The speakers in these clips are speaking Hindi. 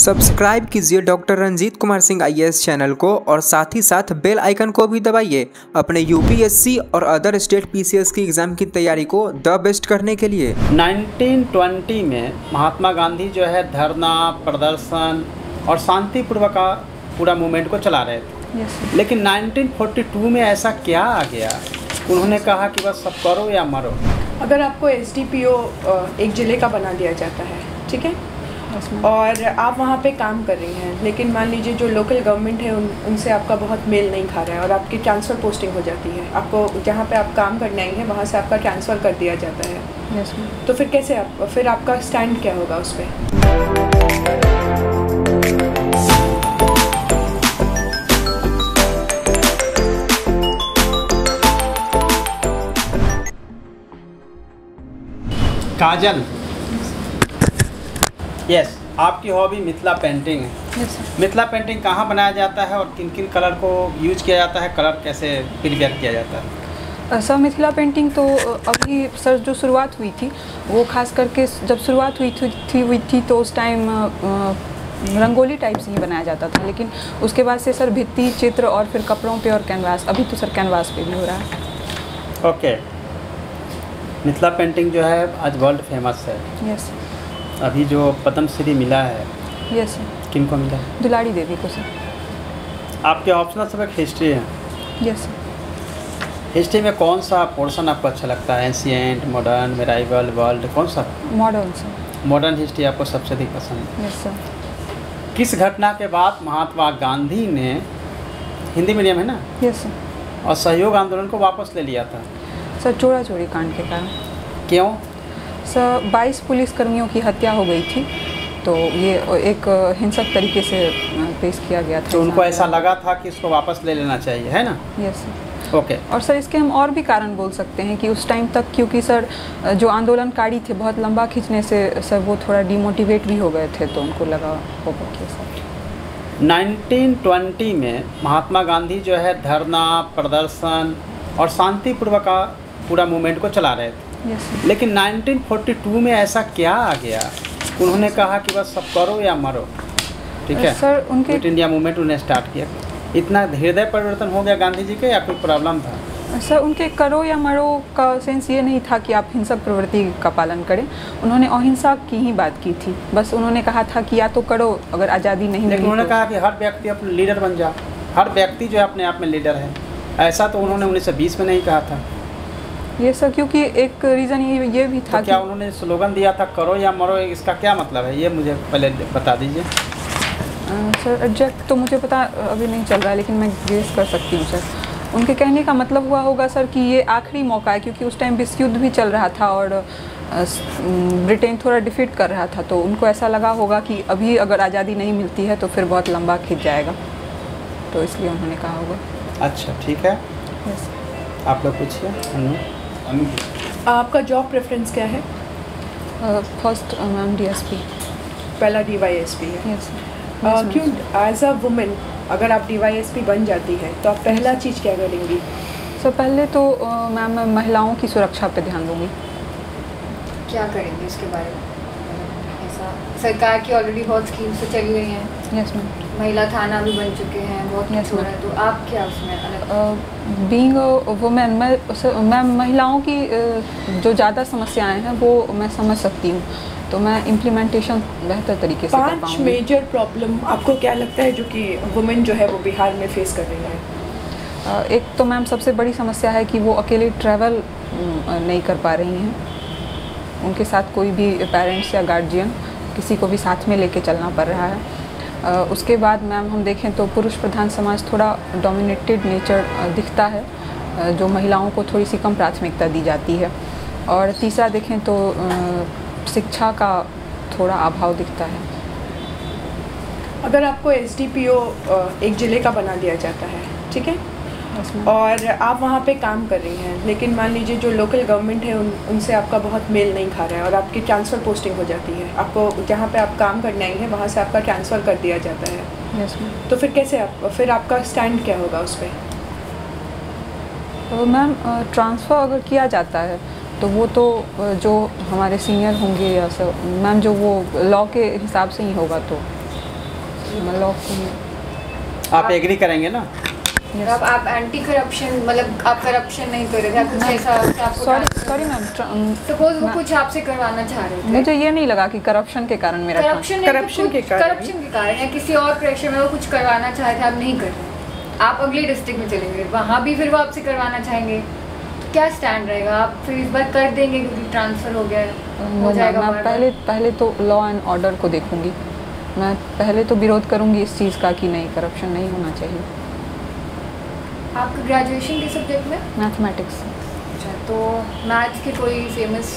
सब्सक्राइब कीजिए doctor Ranjit Kumar Singh IAS channel को और साथ ही साथ बेल आइकन को भी दबाइए अपने यूपीएससी और अदर स्टेट पीसीएस की एग्ज़ाम की तैयारी को द बेस्ट करने के लिए। 1920 में महात्मा गांधी जो है धरना प्रदर्शन और शांतिपूर्वक का पूरा मूवमेंट को चला रहे थे। लेकिन 1942 में ऐसा क्या आ गया, उन्होंने कहा कि बस सब करो या मरो। अगर आपको एसडीपीओ एक ज़िले का बना दिया जाता है, ठीक है, और आप वहाँ पे काम कर रही हैं, लेकिन मान लीजिए जो लोकल गवर्नमेंट है उनसे आपका बहुत मेल नहीं खा रहा है और आपकी ट्रांसफ़र पोस्टिंग हो जाती है, आपको जहाँ पे आप काम करने आई हैं वहाँ से आपका ट्रांसफ़र कर दिया जाता है। तो फिर कैसे फिर आपका स्टैंड क्या होगा उस पर? काजल, यस, आपकी हॉबी मिथिला पेंटिंग है। मिथिला पेंटिंग कहाँ बनाया जाता है और किन किन कलर को यूज किया जाता है, कलर कैसे प्रिपेयर किया जाता है? सर मिथिला पेंटिंग तो अभी सर जो शुरुआत हुई थी वो खास करके जब शुरुआत हुई थी तो उस टाइम रंगोली टाइप से ही बनाया जाता था, लेकिन उसके बाद से सर भित्ति चित्र और फिर कपड़ों पे और कैनवास, अभी तो सर कैनवास पे भी हो रहा है। ओके, मिथिला पेंटिंग जो है आज वर्ल्ड फेमस है। यस। अभी जो पद्मश्री मिला है, यस सर, किन को मिला है? दुलारी देवी को सर। आपके ऑप्शनल सब्जेक्ट हिस्ट्री है। Yes sir. हिस्ट्री में कौन सा पोर्शन आपको अच्छा लगता है? एंशिएंट, मॉडर्न, मेडाइवल, वर्ल्ड, कौन सा? Modern sir. मॉडर्न हिस्ट्री आपको सबसे अधिक पसंद है? Yes sir. किस घटना के बाद महात्मा गांधी ने, हिंदी मीडियम है ना? Yes sir. और सहयोग आंदोलन को वापस ले लिया था? सर चोरा चोरी कांड के कारण। क्यों? सर 22 पुलिसकर्मियों की हत्या हो गई थी, तो ये एक हिंसक तरीके से पेश किया गया था। तो उनको ऐसा लगा था कि इसको वापस ले लेना चाहिए, है ना? Yes sir. ओके। और सर इसके हम और भी कारण बोल सकते हैं कि उस टाइम तक, क्योंकि सर जो आंदोलनकारी थे बहुत लंबा खींचने से सर वो थोड़ा डिमोटिवेट भी हो गए थे, तो उनको लगा होगा कि सर 1920 में महात्मा गांधी जो है धरना प्रदर्शन और शांतिपूर्वक का पूरा मूवमेंट को चला रहे थे। लेकिन 1942 में ऐसा क्या आ गया, उन्होंने कहा कि बस सब करो या मरो, ठीक है? सर उनके क्विट इंडिया मूवमेंट उन्हें स्टार्ट किया। इतना हृदय परिवर्तन हो गया गांधी जी के या कोई प्रॉब्लम था? सर उनके करो या मरो का सेंस ये नहीं था कि आप हिंसक प्रवृत्ति का पालन करें, उन्होंने अहिंसा की ही बात की थी। बस उन्होंने कहा था कि या तो करो अगर आज़ादी नहीं मिली। लेकिन उन्होंने कहा कि हर व्यक्ति अपने लीडर बन जाओ, हर व्यक्ति जो है अपने आप में लीडर है। ऐसा तो उन्होंने 1920 में नहीं कहा था। ये सर क्योंकि एक रीज़न ये भी था तो क्या उन्होंने स्लोगन दिया था करो या मरो, इसका क्या मतलब है, ये मुझे पहले बता दीजिए। सर एग्जैक्ट तो मुझे पता अभी नहीं चल रहा है, लेकिन मैं गेस कर सकती हूँ सर। उनके कहने का मतलब हुआ होगा सर कि ये आखिरी मौका है, क्योंकि उस टाइम विश्व युद्ध भी चल रहा था और ब्रिटेन थोड़ा डिफीट कर रहा था, तो उनको ऐसा लगा होगा कि अभी अगर आज़ादी नहीं मिलती है तो फिर बहुत लंबा खिंच जाएगा, तो इसलिए उन्होंने कहा होगा। अच्छा ठीक है। यस। आप लोग पूछिए। आपका जॉब प्रेफरेंस क्या है? First ma'am DSP. पहला डीवाईएसपी है। यस। क्यों एज अ वुमेन अगर आप डीवाईएसपी बन जाती है तो आप पहला चीज़ क्या करेंगी? सर पहले तो मैम मैं महिलाओं की सुरक्षा पे ध्यान दूंगी। क्या करेंगे इसके बारे में? ऐसा सरकार की ऑलरेडी बहुत स्कीम्स तो चली गई हैं। Yes ma'am. महिला थाना भी बन चुके हैं, बहुत कुछ हो रहा है, तो आप क्या उसमें अलग? बीइंग वुमेन मैं महिलाओं की जो ज़्यादा समस्याएं हैं वो मैं समझ सकती हूँ, तो मैं इम्प्लीमेंटेशन बेहतर तरीके से कर पाऊँगी। 5 मेजर प्रॉब्लम आपको क्या लगता है जो कि वुमेन जो है वो बिहार में फेस कर रही है? एक तो मैम सबसे बड़ी समस्या है कि वो अकेले ट्रैवल नहीं कर पा रही हैं, उनके साथ कोई भी पेरेंट्स या गार्जियन किसी को भी साथ में लेके चलना पड़ रहा है। उसके बाद मैम हम देखें तो पुरुष प्रधान समाज थोड़ा डोमिनेटेड नेचर दिखता है, जो महिलाओं को थोड़ी सी कम प्राथमिकता दी जाती है। और तीसरा देखें तो शिक्षा का थोड़ा अभाव दिखता है। अगर आपको एसडीपीओ एक ज़िले का बना दिया जाता है, ठीक है, और आप वहाँ पे काम कर रही हैं, लेकिन मान लीजिए जो लोकल गवर्नमेंट है उनसे आपका बहुत मेल नहीं खा रहा है और आपकी ट्रांसफ़र पोस्टिंग हो जाती है, आपको जहाँ पे आप काम करने आई हैं वहाँ से आपका ट्रांसफ़र कर दिया जाता है। Yes ma'am. तो फिर कैसे फिर आपका स्टैंड क्या होगा उस पर? तो मैम ट्रांसफ़र अगर किया जाता है तो वो तो जो हमारे सीनियर होंगे या सर मैम जो वो लॉ के हिसाब से ही होगा, तो लॉ को आप एग्री करेंगे ना? अब आप एंटी करप्शन, मतलब आप करप्शन नहीं कर रहे थे, आप कुछ ऐसा सॉरी मैम, सपोज वो कुछ आपसे करवाना चाह रहे थे, मुझे ये नहीं लगा कि करप्शन के कारण मेरा करप्शन के कारण या किसी और प्रेशर में वो कुछ करवाना चाहे थे, आप नहीं कर रहे, आप अगले डिस्ट्रिक्ट में चलेंगे, वहाँ भी फिर वो आपसे करवाना चाहेंगे, क्या स्टैंड रहेगा? आप फिर इस बार कर देंगे क्योंकि ट्रांसफ़र हो गया है, हो जाएगा? मैं पहले तो लॉ एंड ऑर्डर को देखूंगी, मैं पहले तो विरोध करूंगी इस चीज़ का कि नहीं, करप्शन नहीं होना चाहिए। आपका ग्रेजुएशन किस सब्जेक्ट में? मैथमेटिक्स। अच्छा, तो मैथ्स के कोई फेमस,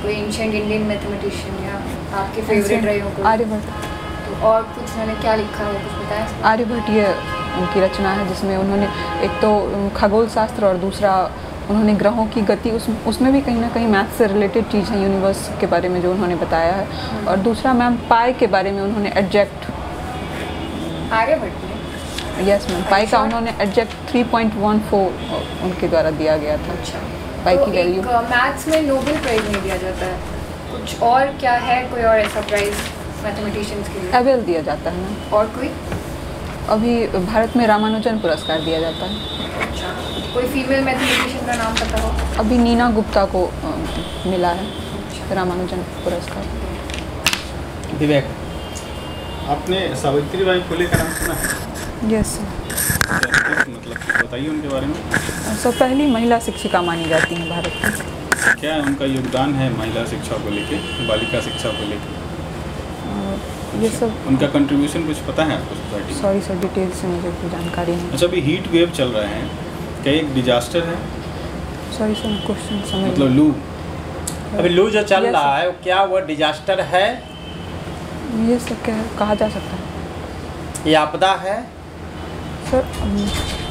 कोई एंशिएंट इंडियन मैथमेटिशियन या आपके फेवरेट रहे हो? आर्यभट्ट। तो और कुछ उन्होंने क्या लिखा है, कुछ बताया? आर्यभट्ट ये उनकी रचना है जिसमें उन्होंने एक तो खगोल शास्त्र और दूसरा उन्होंने ग्रहों की गति, उसमें भी कहीं ना कहीं मैथ से रिलेटेड चीज़ है, यूनिवर्स के बारे में जो उन्होंने बताया है। और दूसरा मैम पाई के बारे में उन्होंने एडजेक्ट, आर्यभट्ट ने, यस मैम, पाई का उन्होंने एडजेक्ट 3.14 उनके द्वारा दिया गया था। अच्छा, पाई तो की वैल्यू। मैथ्स में नोबेल प्राइज़ नहीं दिया जाता है, कुछ और क्या है, कोई और ऐसा प्राइज़ मैथमेटिशियंस के लिए? एबेल दिया जाता है मैम। और कोई? अभी भारत में रामानुजन पुरस्कार दिया जाता है। अच्छा, कोई फीमेल मैथमेटिशियन का नाम पता हो? अभी नीना गुप्ता को मिला है रामानुजन पुरस्कार। विवेक, आपने सावित्रीबाई फुले का नाम सुना है? यस, मतलब बताइए उनके बारे में। सब पहली महिला शिक्षिका मानी जाती हैं भारत की। क्या उनका योगदान है महिला शिक्षा को लेके, बालिका शिक्षा को लेके? ये सब उनका कंट्रीब्यूशन कुछ पता है आपको सोसाइटी में? सॉरी सर, डिटेल से मुझे कोई जानकारी नहीं। अच्छा, अभी हीट वेव चल रहे हैं, क्या एक डिजास्टर है? सॉरी सर, क्वेश्चन समझ मतलब लू, अभी लू जो चल रहा है क्या वो डिजास्टर है? ये सब क्या कहा जा सकता है? ये आपदा है? सर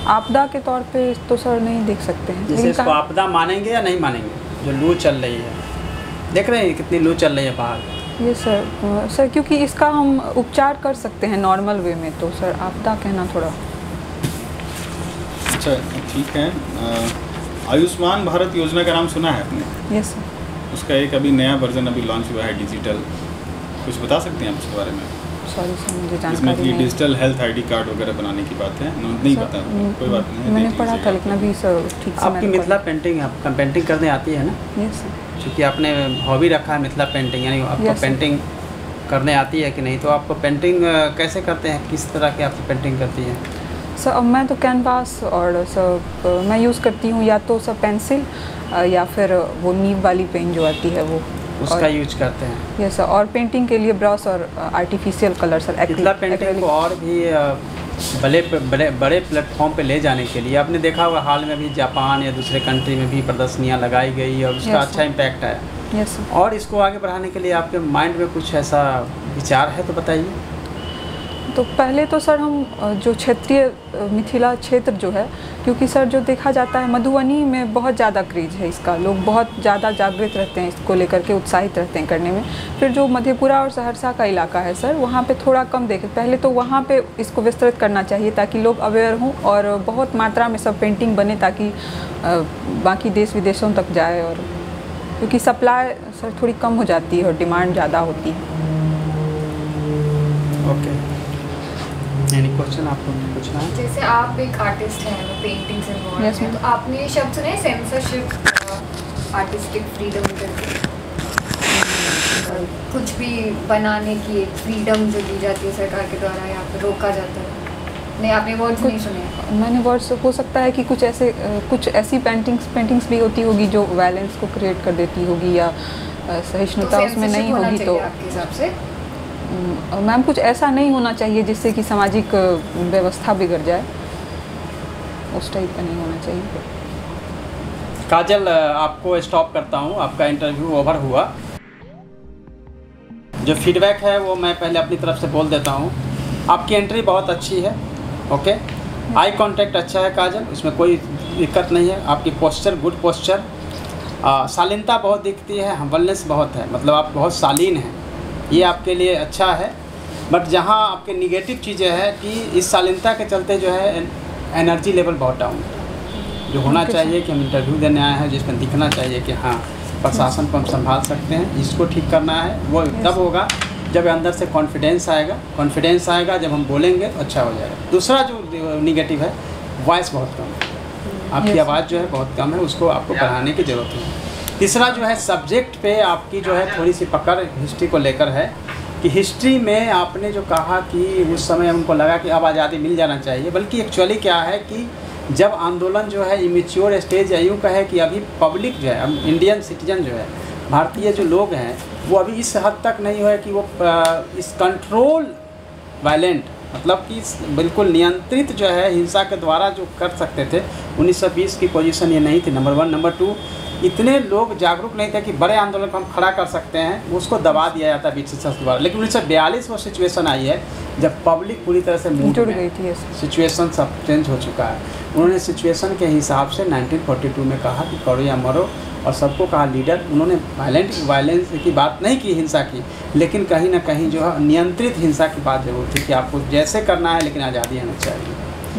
आपदा के तौर पे तो सर नहीं देख सकते हैं। जैसे इसको आपदा मानेंगे या नहीं मानेंगे? जो लू चल रही है, देख रहे हैं कितनी लू चल रही है बाहर। ये सर क्योंकि इसका हम उपचार कर सकते हैं नॉर्मल वे में, तो सर आपदा कहना थोड़ा। अच्छा ठीक है, आयुष्मान भारत योजना का नाम सुना है आपने? Yes sir. उसका एक अभी नया वर्जन अभी लॉन्च हुआ है डिजिटल, कुछ बता सकते हैं आप उसके बारे में? सॉरी सर, मुझे इसमें जानकारी कि नहीं। डिजिटल हेल्थ आईडी कार्ड वगैरह बनाने की बात है, नहीं पता, कोई बात नहीं, मैंने पढ़ा था लेकिन अभी सर ठीक से आपकी मिथिला पेंटिंग, आपका पेंटिंग करने आती है ना? Yes sir. क्योंकि आपने हॉबी रखा है मिथिला पेंटिंग, यानी आपको पेंटिंग करने आती है कि नहीं? तो आपको पेंटिंग कैसे करते हैं, किस तरह की आपकी पेंटिंग करती है? सर अब मैं तो कैनवास और सर मैं यूज़ करती हूँ या तो सर पेंसिल या फिर वो नीब वाली पेन जो आती है वो, उसका यूज करते हैं। Yes sir. और पेंटिंग के लिए ब्रश और artificial colour sir. Mithila painting को और भी बड़े प्लेटफॉर्म पे ले जाने के लिए आपने देखा होगा हाल में भी जापान या दूसरे कंट्री में भी प्रदर्शनियाँ लगाई गई और उसका अच्छा इम्पैक्ट है। Yes sir. और इसको आगे बढ़ाने के लिए आपके माइंड में कुछ ऐसा विचार है तो बताइए। तो पहले तो सर हम जो क्षेत्रीय मिथिला क्षेत्र जो है, क्योंकि सर जो देखा जाता है मधुबनी में बहुत ज़्यादा क्रेज है इसका, लोग बहुत ज़्यादा जागृत रहते हैं इसको लेकर के, उत्साहित रहते हैं करने में। फिर जो मधेपुरा और सहरसा का इलाका है सर, वहाँ पे थोड़ा कम देखें, पहले तो वहाँ पे इसको विस्तृत करना चाहिए ताकि लोग अवेयर हों और बहुत मात्रा में सब पेंटिंग बने ताकि बाकी देश विदेशों तक जाए। और क्योंकि सप्लाई सर थोड़ी कम हो जाती है और डिमांड ज़्यादा होती है। ओके, एनी क्वेश्चन आपको पूछना है? जैसे आप एक आर्टिस्ट हैं, पेंटिंग से इन्वॉल्व Yes, हैं, तो आपने ये शब्द सुना है सेंसरशिप, आर्टिस्टिक फ्रीडम करके? कुछ भी बनाने की एक फ्रीडम जो दी जाती है सरकार के द्वारा, या फिर रोका जाता है? नहीं, आपने वर्ड्स नहीं सुने? मैंने वर्ड्स, हो सकता है कि कुछ ऐसी पेंटिंग्स भी होती होगी जो वायलेंस को क्रिएट कर देती होगी या सहिष्णुता उसमें नहीं होगी। तो आपके हिसाब से मैम कुछ ऐसा नहीं होना चाहिए जिससे कि सामाजिक व्यवस्था बिगड़ जाए, उस टाइप का नहीं होना चाहिए। काजल, आपको स्टॉप करता हूँ, आपका इंटरव्यू ओवर हुआ। जो फीडबैक है वो मैं पहले अपनी तरफ से बोल देता हूँ। आपकी एंट्री बहुत अच्छी है, ओके, आई कांटेक्ट अच्छा है काजल, इसमें कोई दिक्कत नहीं है। आपकी पोस्चर गुड पोस्चर, शालीनता बहुत दिखती है, हम्बलनेस बहुत है, मतलब आप बहुत शालीन हैं, ये आपके लिए अच्छा है। बट जहाँ आपके निगेटिव चीज़ें हैं कि इस शालीनता के चलते जो है एनर्जी लेवल बहुत डाउन है। जो होना चाहिए कि हम इंटरव्यू देने आए हैं जिसमें दिखना चाहिए कि हाँ प्रशासन को हम संभाल सकते हैं, इसको ठीक करना है, वो तब होगा जब अंदर से कॉन्फिडेंस आएगा जब हम बोलेंगे तो अच्छा हो जाएगा। दूसरा जो निगेटिव है, वॉइस बहुत कम है, आपकी आवाज़ जो है बहुत कम है, उसको आपको बढ़ाने की ज़रूरत है। तीसरा जो है सब्जेक्ट पे आपकी जो है थोड़ी सी पकड़ हिस्ट्री को लेकर है कि हिस्ट्री में आपने जो कहा कि उस समय उनको लगा कि अब आज़ादी मिल जाना चाहिए, बल्कि एक्चुअली क्या है कि जब आंदोलन जो है इमेच्योर स्टेज या यूँ कहे कि अभी पब्लिक जो है, इंडियन सिटीजन जो है, भारतीय जो लोग हैं, वो अभी इस हद तक नहीं हुआ कि वो इस कंट्रोल वायलेंट, मतलब कि बिल्कुल नियंत्रित जो है हिंसा के द्वारा जो कर सकते थे। 1920 की पोजीशन ये नहीं थी, नंबर 1। नंबर 2, इतने लोग जागरूक नहीं थे कि बड़े आंदोलन को हम खड़ा कर सकते हैं, उसको दबा दिया जाता ब्रिटिश शासन द्वारा। लेकिन 1942 वो सिचुएशन आई है जब पब्लिक पूरी तरह से मूड जुड़ में, गई थी। सिचुएशन सब चेंज हो चुका है। उन्होंने सिचुएशन के हिसाब से 1942 में कहा कि करो या मरो, और सबको कहा लीडर। उन्होंने वायलेंस की बात नहीं की, हिंसा की, लेकिन कहीं ना कहीं जो है नियंत्रित हिंसा की बात जरूर थी कि आपको जैसे करना है लेकिन आज़ादी होनी चाहिए।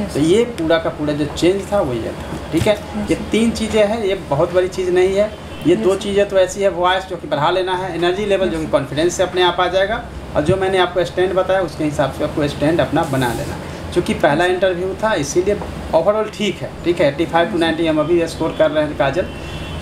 तो ये पूरा का पूरा जो चेंज था वो ये था। ठीक है, ये 3 चीज़ें हैं, ये बहुत बड़ी चीज़ नहीं है। ये 2 चीज़ें तो ऐसी है, वॉइस जो कि बढ़ा लेना है, एनर्जी लेवल जो कि कॉन्फिडेंस से अपने आप आ जाएगा, और जो मैंने आपको स्टैंड बताया उसके हिसाब से आपको स्टैंड अपना बना लेना। चूँकि पहला इंटरव्यू था इसीलिए ओवरऑल ठीक है। 85 to 90 हम अभी स्कोर कर रहे हैं काजल,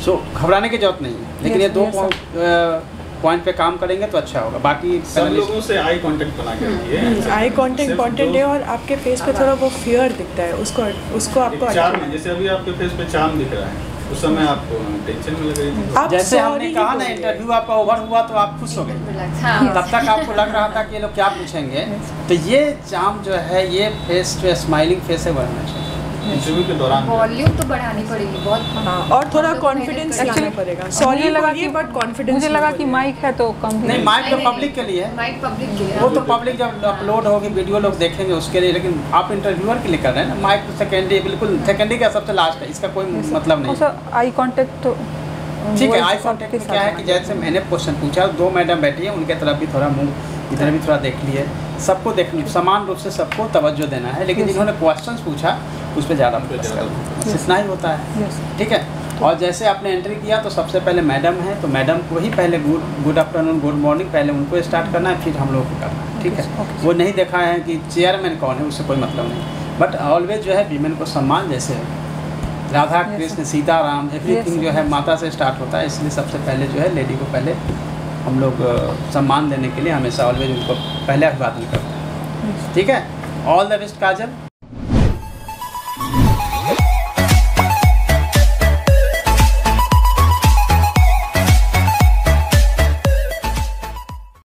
सो घबराने की जरूरत नहीं है। लेकिन ये 2 पॉइंट पे काम करेंगे तो अच्छा होगा। बाकी सब लोगों से आई कांटेक्ट बना के रखिए। आई कांटेक्ट इम्पोर्टेंट है, और आपके फेस पे थोड़ा वो फियर दिखता है, उसको आपको चार्म, जैसे अभी आपके फेस पे चार्म दिख रहा है, उस समय आपको टेंशन में लग रही थी। आप जैसे हमने sorry कहा ही ना, बोलिए। इंटरव्यू आपका ओवर हुआ तो आप खुश हो गए। हाँ। तब तक आपको लग रहा था कि ये लोग क्या पूछेंगे। तो ये चार्म जो है, ये फेस जो स्माइलिंग फेस है वो रहना चाहिए इंटरव्यू के दौरान। वॉल्यूम तो बढ़ानी पड़ेगी बहुत। हाँ, और थोड़ा कॉन्फिडेंस लाना पड़ेगा। सॉरी लगा बोलिए, बट कॉन्फिडेंस मुझे लगा कि माइक है तो कम नहीं, माइक तो पब्लिक के लिए है, माइक पब्लिक के लिए। वो तो पब्लिक जब अपलोड होगी वीडियो लोग देखेंगे उसके लिए। लेकिन आप इंटरव्यूअर के लिए कर रहे हैं ना, माइक तो सेकेंडरी, बिल्कुल सेकेंडरी का सबसे लास्ट है, इसका कोई मतलब नहीं। सर आई कांटेक्ट तो ठीक है, आई कांटेक्ट में क्या है कि जैसे मैंने क्वेश्चन पूछा, 2 मैडम बैठी है, उनके तरफ भी थोड़ा मुंह, इधर भी थोड़ा देख लिए, सबको देखना, समान रूप से सबको तवज्जो देना है। लेकिन जिन्होंने क्वेश्चन पूछा उस पर ज़्यादा फोकस करना, बस इतना ही होता है। ठीक है, और जैसे आपने एंट्री किया तो सबसे पहले मैडम है, तो मैडम को ही पहले गुड आफ्टरनून, गुड मॉर्निंग, पहले उनको स्टार्ट करना है, फिर हम लोग को करना है। ठीक है, वो नहीं देखा है कि चेयरमैन कौन है, उससे कोई मतलब नहीं। बट ऑलवेज जो है वीमेन को सम्मान, जैसे राधा कृष्ण सीता राम एवरीथिंग जो है माता से स्टार्ट होता है, इसलिए सबसे पहले जो है लेडी को पहले हम लोग सम्मान देने के लिए हमेशा ऑलवेज उनको पहले अभिवादन करते हैं। ठीक है, ऑल द बेस्ट काजल।